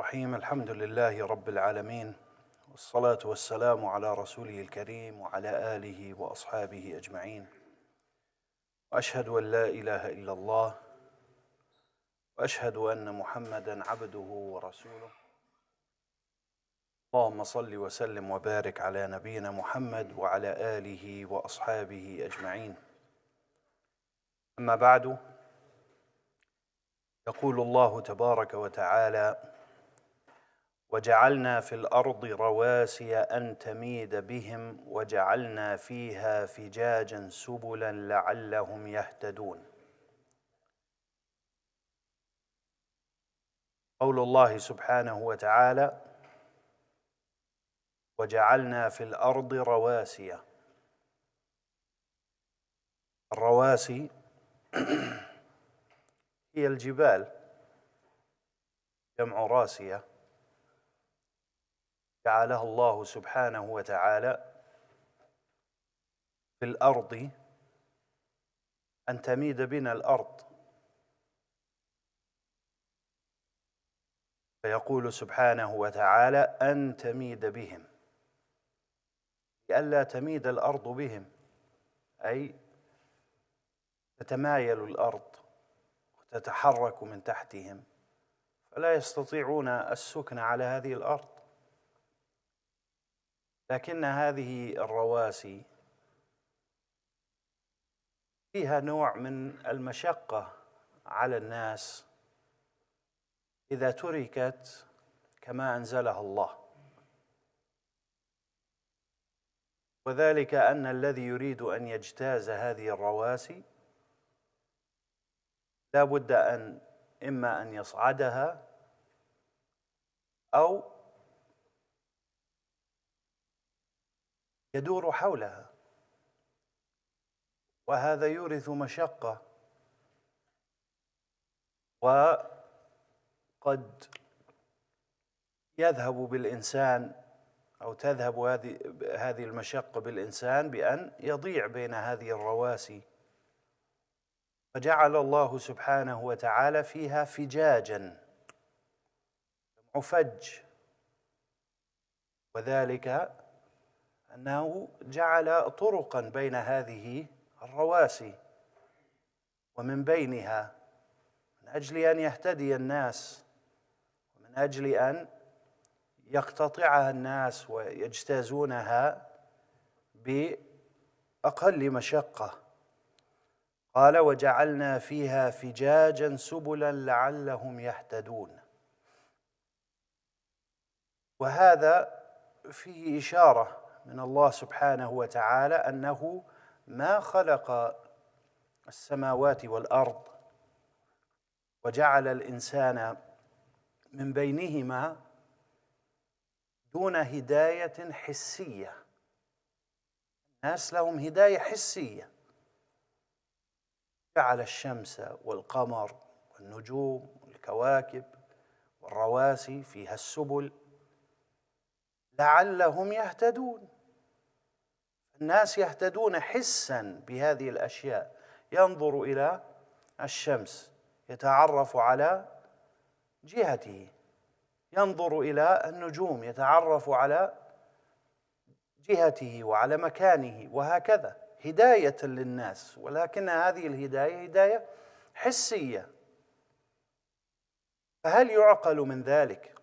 الرحيم. الحمد لله رب العالمين، والصلاة والسلام على رسوله الكريم وعلى آله وأصحابه أجمعين، وأشهد أن لا إله إلا الله، وأشهد أن محمدًا عبده ورسوله. اللهم صل وسلم وبارك على نبينا محمد وعلى آله وأصحابه أجمعين. أما بعد، يقول الله تبارك وتعالى: وجعلنا في الأرض رواسي أن تميد بهم وجعلنا فيها فجاجا سبلا لعلهم يهتدون. قول الله سبحانه وتعالى: وجعلنا في الأرض رواسي. الرواسي هي الجبال، جمع راسية، جعلها الله سبحانه وتعالى في الأرض أن تميد بنا الأرض، فيقول سبحانه وتعالى أن تميد بهم، لئلا تميد الأرض بهم، أي تتمايل الأرض وتتحرك من تحتهم، فلا يستطيعون السكن على هذه الأرض. لكن هذه الرواسي فيها نوع من المشقة على الناس إذا تركت كما أنزلها الله، وذلك أن الذي يريد أن يجتاز هذه الرواسي لا بد أن إما أن يصعدها أو يدور حولها، وهذا يورث مشقة، وقد يذهب بالإنسان أو تذهب هذه المشقة بالإنسان بأن يضيع بين هذه الرواسي. فجعل الله سبحانه وتعالى فيها فجاجا، فج، وذلك أنه جعل طرقا بين هذه الرواسي ومن بينها، من أجل أن يهتدي الناس، ومن أجل أن يقتطعها الناس ويجتازونها بأقل مشقة. قال: وجعلنا فيها فجاجا سبلا لعلهم يهتدون. وهذا فيه إشارة من الله سبحانه وتعالى أنه ما خلق السماوات والأرض وجعل الإنسان من بينهما دون هداية حسية. الناس لهم هداية حسية، جعل الشمس والقمر والنجوم والكواكب والرواسي فيها السبل لعلهم يهتدون. الناس يهتدون حسا بهذه الأشياء، ينظر إلى الشمس يتعرف على جهته، ينظر إلى النجوم يتعرف على جهته وعلى مكانه، وهكذا هداية للناس. ولكن هذه الهداية هداية حسية. فهل يعقل من ذلك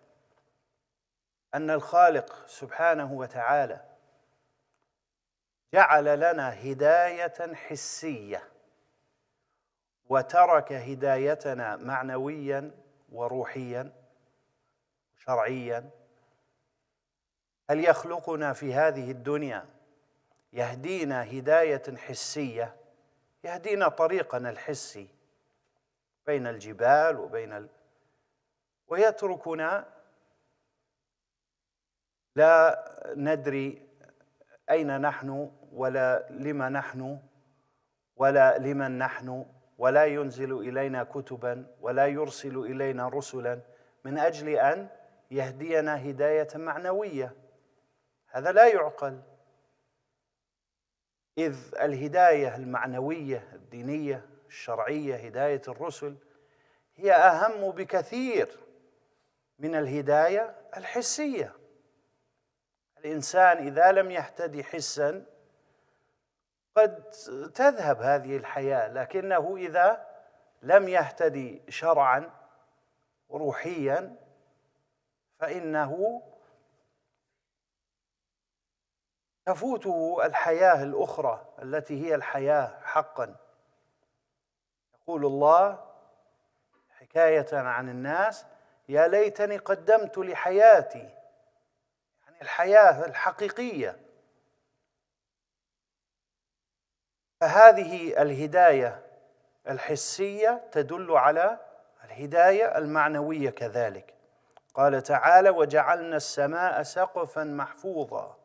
أن الخالق سبحانه وتعالى جعل لنا هداية حسية وترك هدايتنا معنويا وروحيا شرعيا؟ هل يخلقنا في هذه الدنيا يهدينا هداية حسية، يهدينا طريقنا الحسي بين الجبال ويتركنا لا ندري أين نحن ولا لما نحن ولا لمن نحن، ولا ينزل إلينا كتبا ولا يرسل إلينا رسلا من أجل أن يهدينا هداية معنوية؟ هذا لا يعقل، إذ الهداية المعنوية الدينية الشرعية، هداية الرسل، هي أهم بكثير من الهداية الحسية. الإنسان إذا لم يهتدي حسا قد تذهب هذه الحياة، لكنه إذا لم يهتدي شرعا روحيا فإنه تفوته الحياة الأخرى التي هي الحياة حقا. يقول الله حكاية عن الناس: يا ليتني قدمت لحياتي، يعني الحياة الحقيقية. فهذه الهداية الحسية تدل على الهداية المعنوية كذلك. قال تعالى: وجعلنا السماء سقفا محفوظا.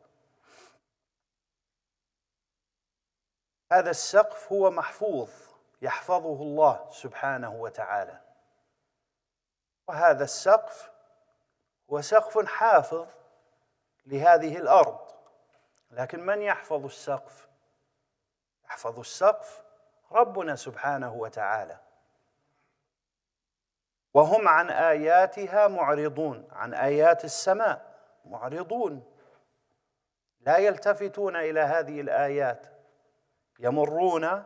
هذا السقف هو محفوظ، يحفظه الله سبحانه وتعالى، وهذا السقف هو سقف حافظ لهذه الأرض. لكن من يحفظ السقف؟ يحفظ السقف ربنا سبحانه وتعالى. وهم عن آياتها معرضون، عن آيات السماء معرضون، لا يلتفتون إلى هذه الآيات، يمرون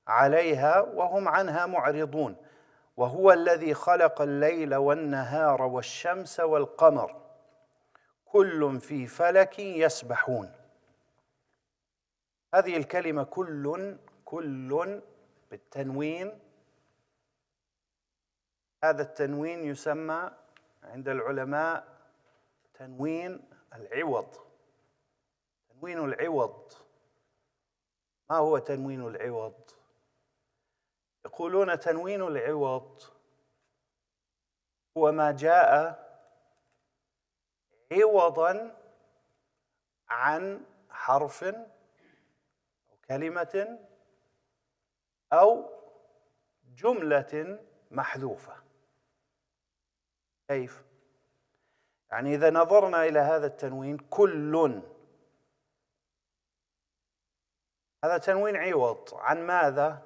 عليها وهم عنها معرضون. وهو الذي خلق الليل والنهار والشمس والقمر كل في فلك يسبحون. هذه الكلمة كل بالتنوين، هذا التنوين يسمى عند العلماء تنوين العوض. تنوين العوض. ما هو تنوين العوض؟ يقولون تنوين العوض هو ما جاء عوضا عن حرف أو كلمة أو جملة محذوفة. كيف؟ يعني إذا نظرنا إلى هذا التنوين كل، هذا تنوين عوض عن ماذا؟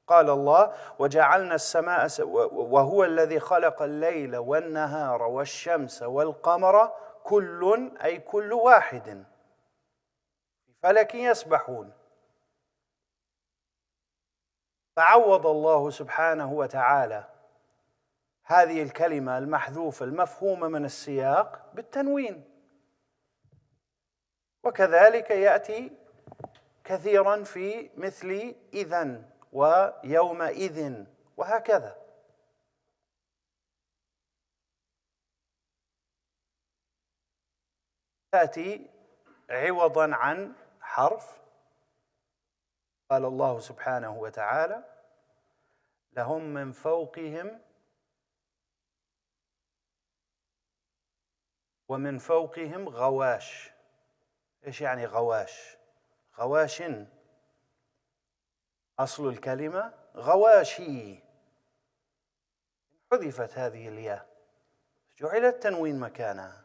قال الله: وجعلنا السماء وهو الذي خلق الليل والنهار والشمس والقمر كل، أي كل واحد في فلك يسبحون. فعوض الله سبحانه وتعالى هذه الكلمة المحذوفة المفهومة من السياق بالتنوين. وكذلك يأتي كثيرا في مثل إذن ويومئذ وهكذا. تأتي عوضا عن حرف. قال الله سبحانه وتعالى: لهم من فوقهم ومن فوقهم غواش. إيش يعني غواش؟ غواش، أصل الكلمة غواشي، حذفت هذه الياء جعل التنوين مكانها،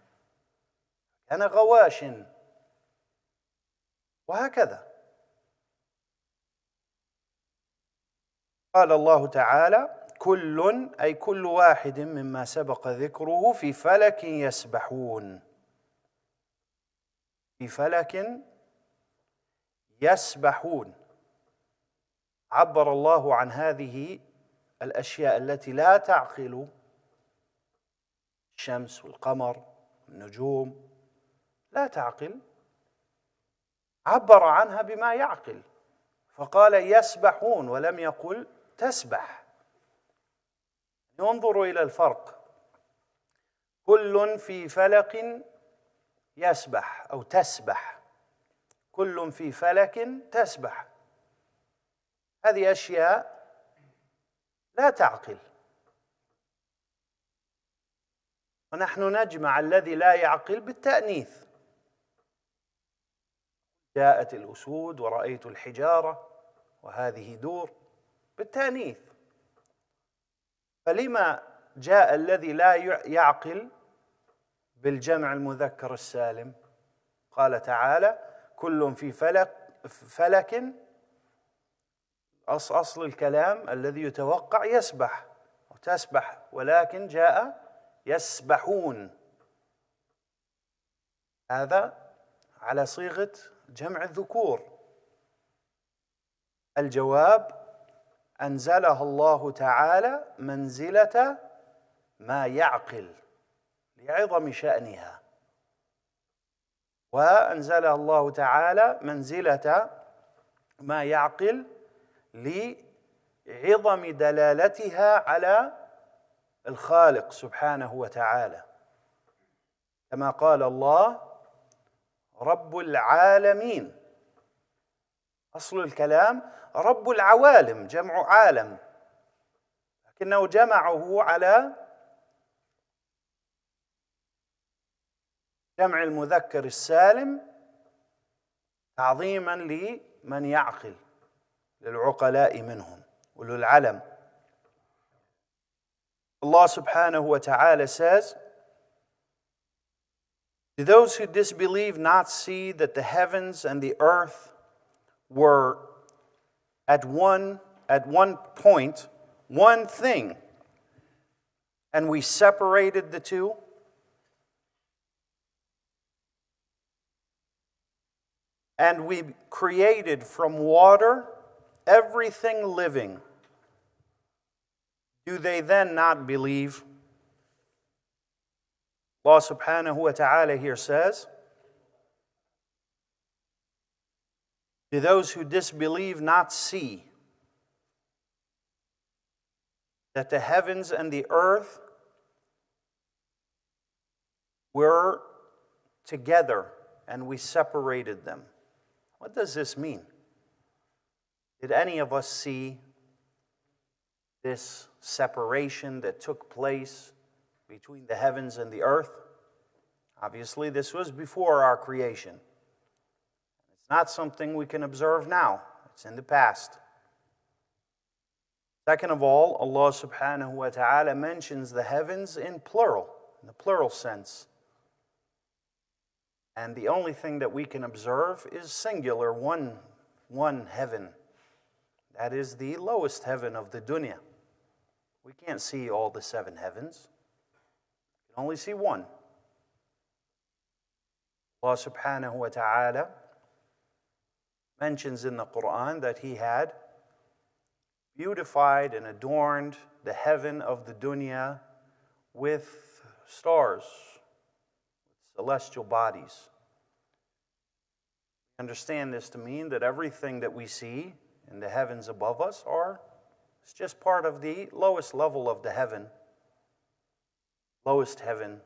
كان غواش، وهكذا. قال الله تعالى: كل، أي كل واحد مما سبق ذكره في فلك يسبحون. في فلك يسبحون. عبر الله عن هذه الأشياء التي لا تعقل، الشمس والقمر والنجوم لا تعقل، عبر عنها بما يعقل فقال يسبحون ولم يقل تسبح. انظروا إلى الفرق. كل في فلك يسبح أو تسبح، كل في فلك تسبح، هذه أشياء لا تعقل. ونحن نجمع الذي لا يعقل بالتأنيث. جاءت الأسود ورأيت الحجارة وهذه دور بالتأنيث. فلما جاء الذي لا يعقل بالجمع المذكر السالم؟ قال تعالى: كل في فلك، أصل الكلام الذي يتوقع يسبح أو تسبح، ولكن جاء يسبحون. هذا على صيغة جمع الذكور. الجواب: أنزلها الله تعالى منزلة ما يعقل لعظم شأنها، وأنزلها الله تعالى منزلة ما يعقل لعظم دلالتها على الخالق سبحانه وتعالى، كما قال الله: رب العالمين. أصل الكلام رب العوالم، جمع عالم، لكنه جمعه على جمع المذكر السالم تعظيما لمن يعقل، للعقلاء منهم وللعلم. Allah subhanahu wa ta'ala says, "Do those who disbelieve not see that the heavens and the earth were at one point one thing, and we separated the two?" And we created from water everything living. Do they then not believe? Allah subhanahu wa ta'ala here says, "Do those who disbelieve not see that the heavens and the earth were together and we separated them?" What does this mean? Did any of us see this separation that took place between the heavens and the earth? Obviously, this was before our creation. It's not something we can observe now. It's in the past. Second of all, Allah subhanahu wa ta'ala mentions the heavens in plural, in the plural sense. And the only thing that we can observe is singular, one heaven. That is the lowest heaven of the dunya. We can't see all the 7 heavens. We can only see one. Allah subhanahu wa ta'ala mentions in the Qur'an that He had beautified and adorned the heaven of the dunya with stars, celestial bodies. We understand this to mean that everything that we see in the heavens above us is just part of the lowest level of the heaven. Lowest heaven,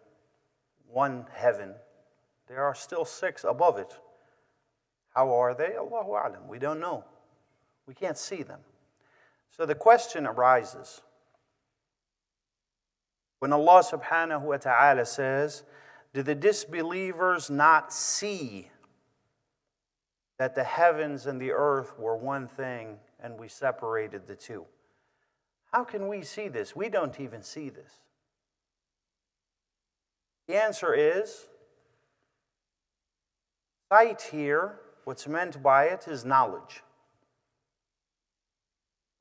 one heaven. There are still 6 above it. How are they? Allahu a'lam. We don't know. We can't see them. So the question arises, when Allah subhanahu wa ta'ala says, "Do the disbelievers not see that the heavens and the earth were one thing and we separated the two?" How can we see this? We don't even see this. The answer is, sight here, what's meant by it is knowledge.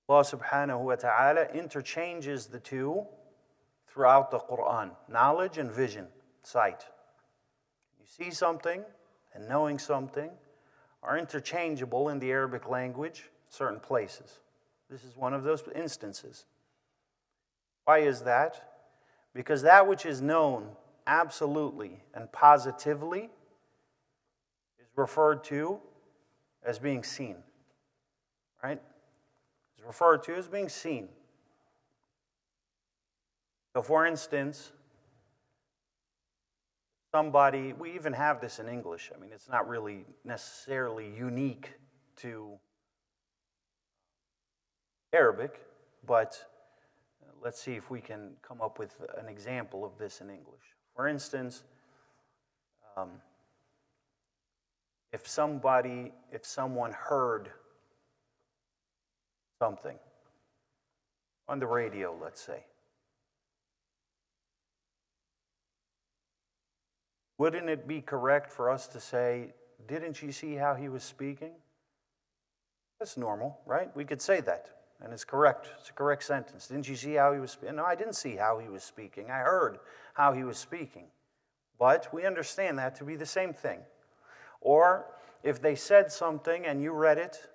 Allah subhanahu wa ta'ala interchanges the two throughout the Qur'an. Knowledge and vision, sight. You see something and knowing something are interchangeable in the Arabic language in certain places. This is one of those instances. Why is that? Because that which is known absolutely and positively is referred to as being seen. Right? It's referred to as being seen. So for instance, somebody, we even have this in English. I mean, it's not really necessarily unique to Arabic, but let's see if we can come up with an example of this in English. For instance, if someone heard something on the radio, let's say, wouldn't it be correct for us to say, "Didn't you see how he was speaking?" That's normal, right? We could say that. And it's correct. It's a correct sentence. Didn't you see how he was speaking? No, I didn't see how he was speaking. I heard how he was speaking. But we understand that to be the same thing. Or if they said something and you read it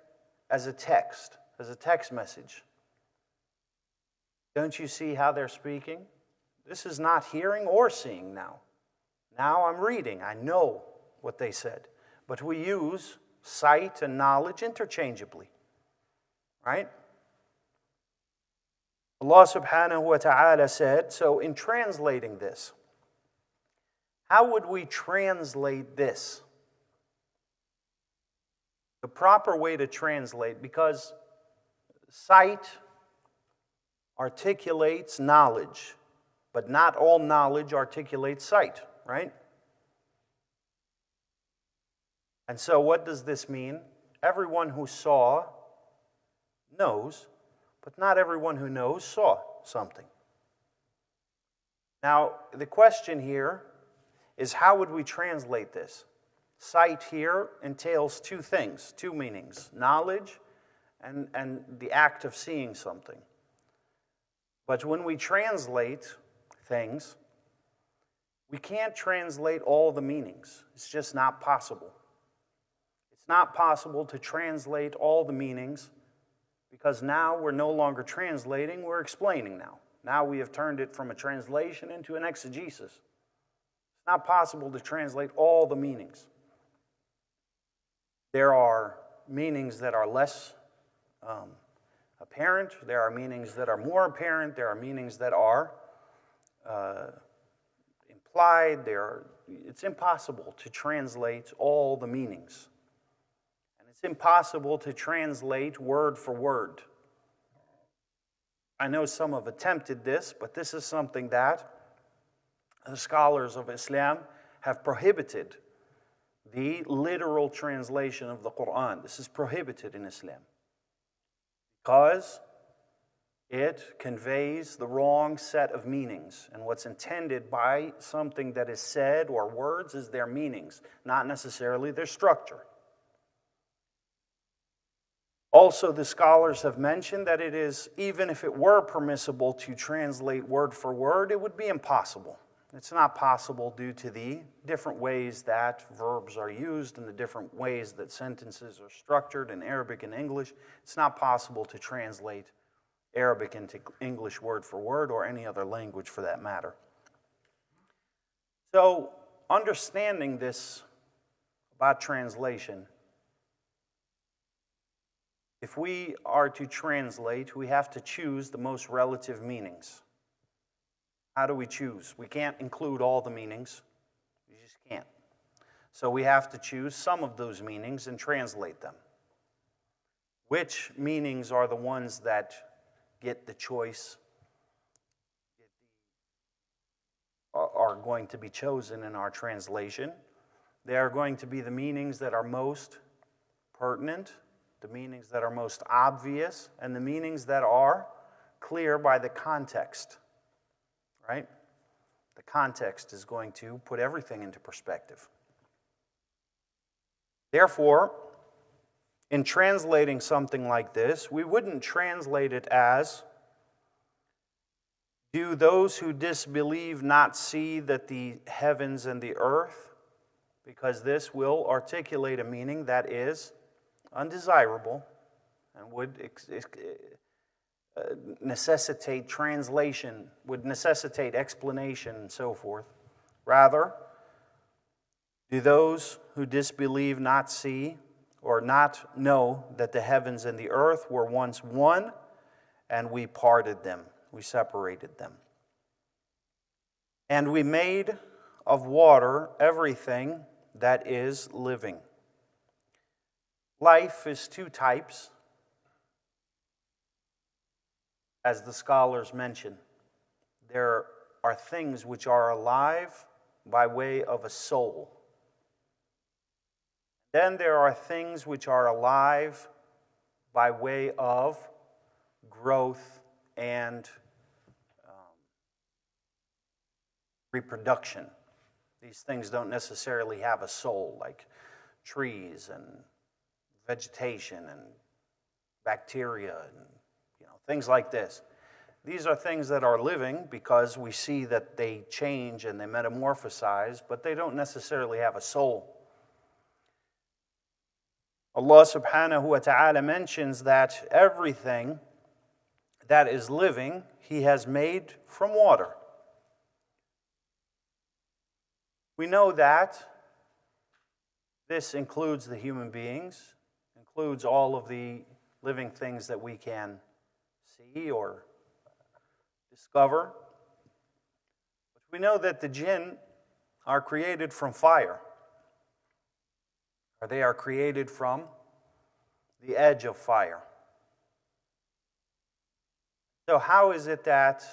as a text message, don't you see how they're speaking? This is not hearing or seeing now. Now I'm reading. I know what they said. But we use sight and knowledge interchangeably. Right? Allah subhanahu wa ta'ala said, so in translating this, how would we translate this? The proper way to translate, because sight articulates knowledge, but not all knowledge articulates sight, right? And so what does this mean? Everyone who saw knows, but not everyone who knows saw something. Now, the question here is, how would we translate this? Sight here entails two things, two meanings: knowledge and the act of seeing something. But when we translate things, we can't translate all the meanings. It's just not possible. It's not possible to translate all the meanings, because now we're no longer translating, we're explaining now. Now we have turned it from a translation into an exegesis. It's not possible to translate all the meanings. There are meanings that are less apparent. There are meanings that are more apparent. There are meanings that are implied. It's impossible to translate all the meanings. It's impossible to translate word for word. I know some have attempted this, but this is something that the scholars of Islam have prohibited, the literal translation of the Quran. This is prohibited in Islam because it conveys the wrong set of meanings. And what's intended by something that is said or words is their meanings, not necessarily their structure. Also, the scholars have mentioned that it is, even if it were permissible to translate word for word, it would be impossible. It's not possible due to the different ways that verbs are used and the different ways that sentences are structured in Arabic and English. It's not possible to translate Arabic into English word for word, or any other language for that matter. So, understanding this about translation, if we are to translate, we have to choose the most relative meanings. How do we choose? We can't include all the meanings. We just can't. So we have to choose some of those meanings and translate them. Which meanings are the ones that get the choice, are going to be chosen in our translation? They are going to be the meanings that are most pertinent, the meanings that are most obvious, and the meanings that are clear by the context, right? The context is going to put everything into perspective. Therefore, in translating something like this, we wouldn't translate it as, "Do those who disbelieve not see that the heavens and the earth?" Because this will articulate a meaning that is undesirable and would necessitate translation, would necessitate explanation and so forth. Rather, do those who disbelieve not see or not know that the heavens and the earth were once one, and we parted them, we separated them. And we made of water everything that is living. Life is two types, as the scholars mention. There are things which are alive by way of a soul. Then there are things which are alive by way of growth and reproduction. These things don't necessarily have a soul, like trees and vegetation and bacteria and things like this. These are things that are living because we see that they change and they metamorphosize, but they don't necessarily have a soul. Allah subhanahu wa ta'ala mentions that everything that is living, He has made from water. We know that this includes the human beings, includes all of the living things that we can see or discover. But we know that the jinn are created from fire, or they are created from the edge of fire. So how is it that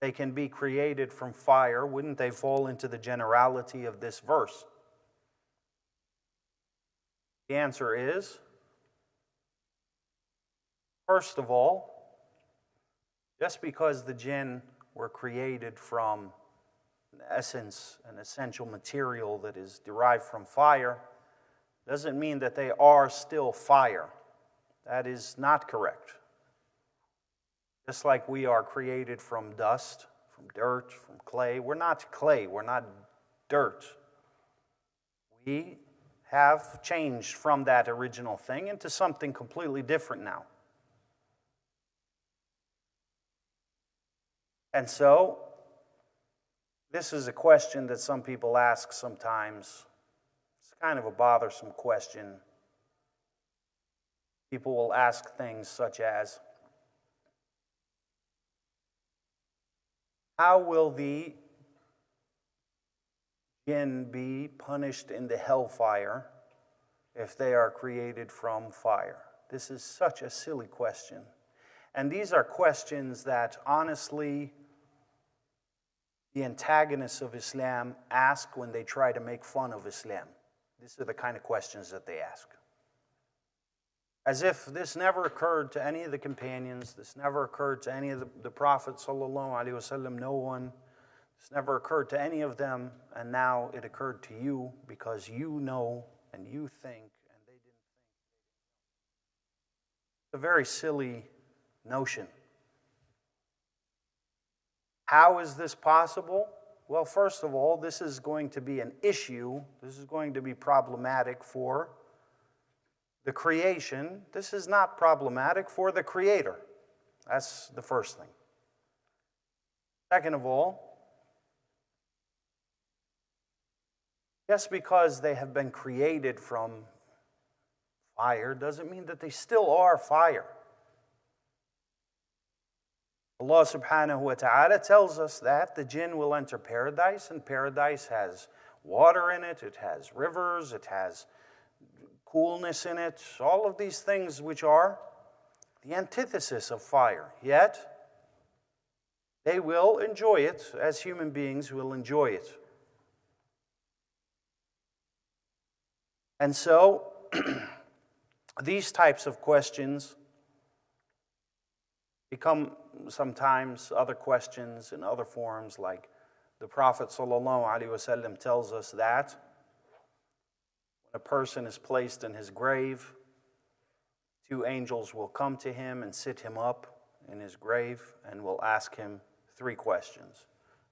they can be created from fire? Wouldn't they fall into the generality of this verse? The answer is, first of all, just because the jinn were created from an essence, an essential material that is derived from fire, doesn't mean that they are still fire. That is not correct. Just like we are created from dust, from dirt, from clay. We're not clay, we're not dirt. We have changed from that original thing into something completely different now. And so, this is a question that some people ask sometimes. It's kind of a bothersome question. People will ask things such as, how will the jinn be punished in the hellfire if they are created from fire? This is such a silly question. And these are questions that, honestly, the antagonists of Islam ask when they try to make fun of Islam. These are the kind of questions that they ask. As if this never occurred to any of the companions, this never occurred to any of the Prophet ﷺ, no one. This never occurred to any of them, and now it occurred to you because you know and you think, and they didn't think. It's a very silly notion. How is this possible? Well, first of all, this is going to be an issue. This is going to be problematic for the creation. This is not problematic for the Creator. That's the first thing. Second of all, just because they have been created from fire doesn't mean that they still are fire. Allah subhanahu wa ta'ala tells us that the jinn will enter paradise, and paradise has water in it, it has rivers, it has coolness in it, all of these things which are the antithesis of fire. Yet, they will enjoy it as human beings will enjoy it. And so, these types of questions become sometimes other questions in other forms, like the Prophet ﷺ tells us that when a person is placed in his grave, two angels will come to him and sit him up in his grave and will ask him three questions.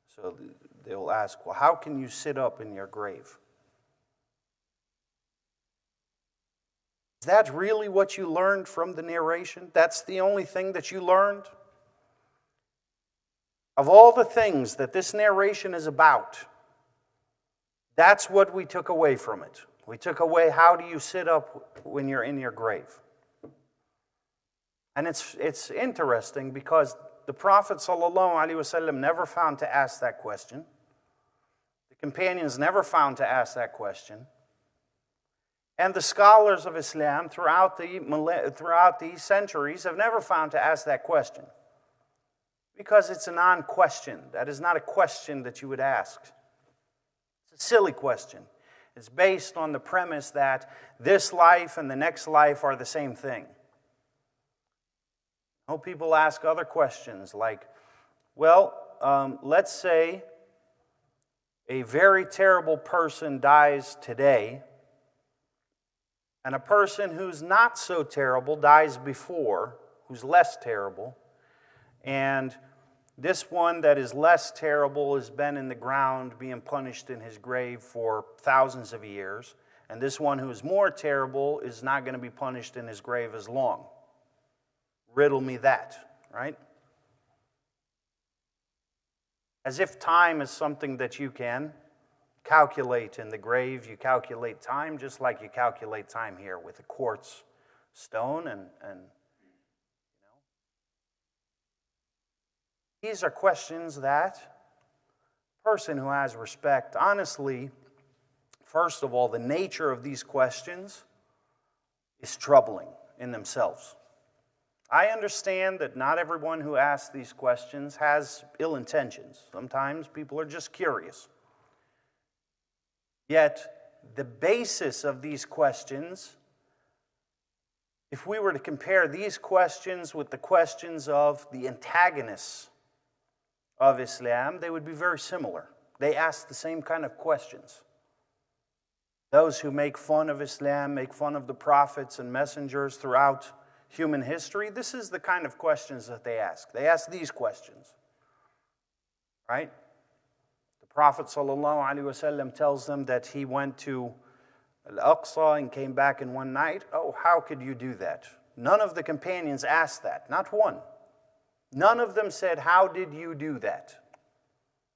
So they will ask, well, how can you sit up in your grave? Is that really what you learned from the narration? That's the only thing that you learned? Of all the things that this narration is about, that's what we took away from it. We took away, how do you sit up when you're in your grave? And it's interesting because the Prophet ﷺ never found to ask that question. The companions never found to ask that question. And the scholars of Islam throughout the centuries have never found to ask that question. Because it's a non-question. That is not a question that you would ask. It's a silly question. It's based on the premise that this life and the next life are the same thing. I hope people ask other questions like, well, let's say a very terrible person dies today, and a person who's not so terrible dies before who's less terrible. And this one that is less terrible has been in the ground being punished in his grave for thousands of years. And this one who is more terrible is not going to be punished in his grave as long. Riddle me that, right? As if time is something that you can calculate in the grave. You calculate time just like you calculate time here with a quartz stone and these are questions that a person who has respect, honestly, first of all, the nature of these questions is troubling in themselves. I understand that not everyone who asks these questions has ill intentions. Sometimes people are just curious. Yet, the basis of these questions, if we were to compare these questions with the questions of the antagonists of Islam, they would be very similar. They ask the same kind of questions. Those who make fun of Islam, make fun of the prophets and messengers throughout human history, this is the kind of questions that they ask. They ask these questions, right? The Prophet ﷺ tells them that he went to Al-Aqsa and came back in one night. Oh, how could you do that? None of the companions asked that, not one. None of them said, how did you do that?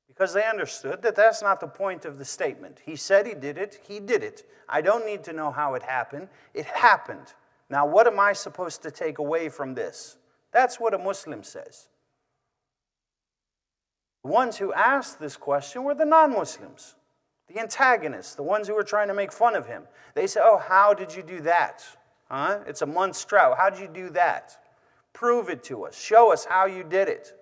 Because they understood that that's not the point of the statement. He said he did it. I don't need to know how it happened. It happened. Now, what am I supposed to take away from this? That's what a Muslim says. The ones who asked this question were the non-Muslims, the antagonists, the ones who were trying to make fun of him. They say, oh, how did you do that? Huh? It's a month's drought. How did you do that? Prove it to us. Show us how you did it.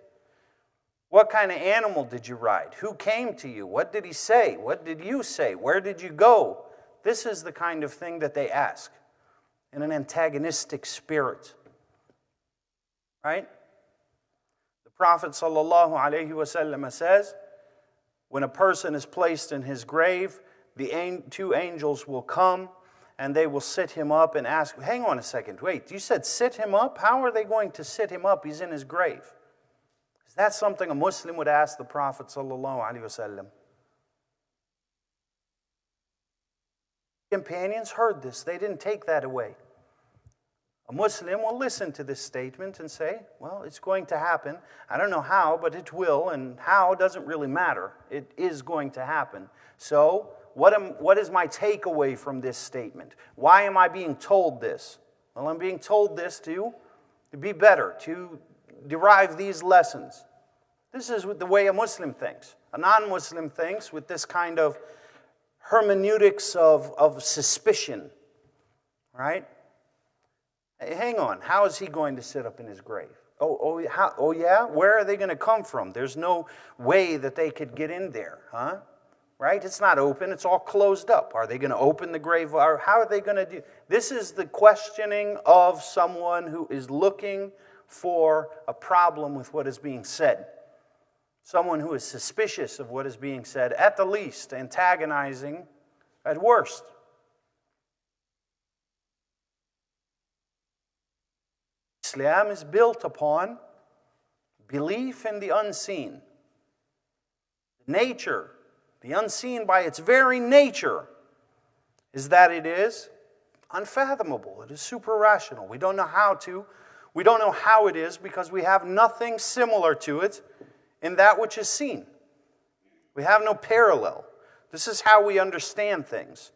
What kind of animal did you ride? Who came to you? What did he say? What did you say? Where did you go? This is the kind of thing that they ask in an antagonistic spirit. Right? The Prophet ﷺ says, when a person is placed in his grave, the two angels will come and they will sit him up and ask, hang on a second, wait, you said sit him up? How are they going to sit him up? He's in his grave. Is that something a Muslim would ask the Prophet ﷺ? Companions heard this. They didn't take that away. A Muslim will listen to this statement and say, well, it's going to happen. I don't know how, but it will, and how doesn't really matter. It is going to happen. So, what is my takeaway from this statement? Why am I being told this? Well, I'm being told this to be better, to derive these lessons. This is the way a Muslim thinks. A non-Muslim thinks with this kind of hermeneutics of suspicion, right? Hey, hang on, how is he going to sit up in his grave? Oh yeah? Where are they going to come from? There's no way that they could get in there, huh? Right? It's not open, it's all closed up. Are they going to open the grave? Or how are they going to do? This is the questioning of someone who is looking for a problem with what is being said. Someone who is suspicious of what is being said, at the least, antagonizing at worst. Islam is built upon belief in the unseen. Nature, the unseen by its very nature, is that it is unfathomable. It is super rational. We don't know how it is because we have nothing similar to it in that which is seen. We have no parallel. This is how we understand things.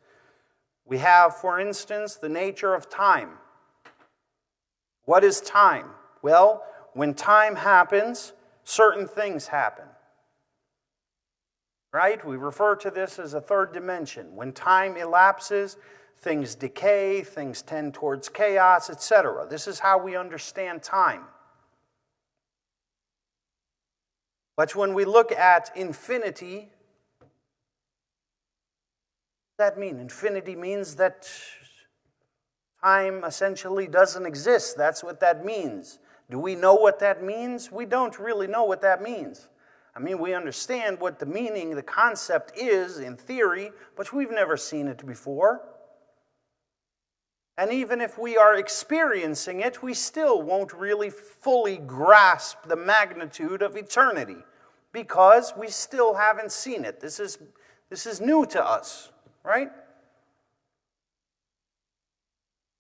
We have, for instance, the nature of time. What is time? Well, when time happens, certain things happen. Right? We refer to this as a third dimension. When time elapses, things decay, things tend towards chaos, etc. This is how we understand time. But when we look at infinity, what does that mean? Infinity means that time essentially doesn't exist. That's what that means. Do we know what that means? We don't really know what that means. I mean, we understand what the meaning, the concept is in theory, but we've never seen it before. And even if we are experiencing it, we still won't really fully grasp the magnitude of eternity because we still haven't seen it. This is new to us, right?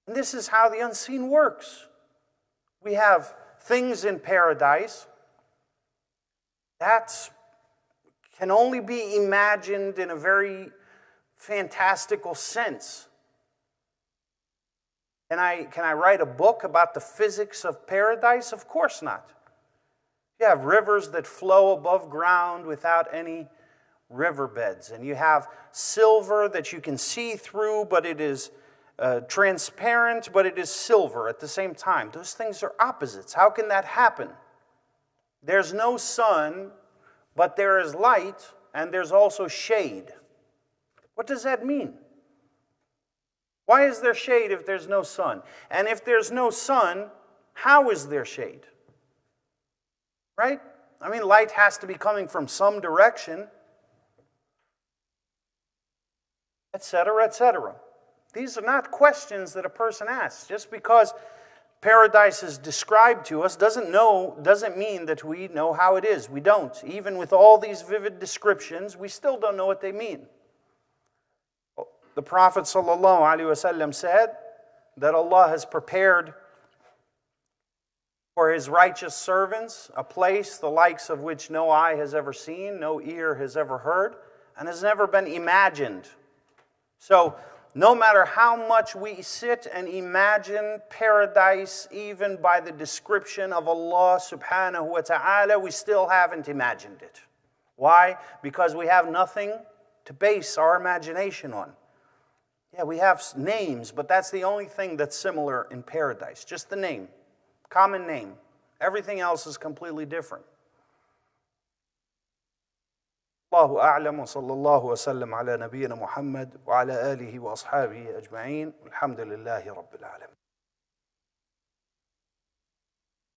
And this is how the unseen works. We have things in paradise that can only be imagined in a very fantastical sense. Can I write a book about the physics of paradise? Of course not. You have rivers that flow above ground without any riverbeds, and you have silver that you can see through, but it is transparent, but it is silver at the same time. Those things are opposites. How can that happen? There's no sun, but there is light, and there's also shade. What does that mean? Why is there shade if there's no sun? And if there's no sun, how is there shade? Right? I mean, light has to be coming from some direction, etc., etc. These are not questions that a person asks. Just because paradise is described to us doesn't mean that we know how it is. We don't. Even with all these vivid descriptions, we still don't know what they mean. The Prophet ﷺ said that Allah has prepared for His righteous servants a place the likes of which no eye has ever seen, no ear has ever heard, and has never been imagined. So, no matter how much we sit and imagine paradise, even by the description of Allah subhanahu wa ta'ala, we still haven't imagined it. Why? Because we have nothing to base our imagination on. Yeah, we have names, but that's the only thing that's similar in paradise. Just the name. Common name. Everything else is completely different. Allahu a'lam wa sallallahu wa sallam ala nabiyyina Muhammad wa ala alihi wa ashabihi ajma'in. Alhamdulillahi rabbil alamin.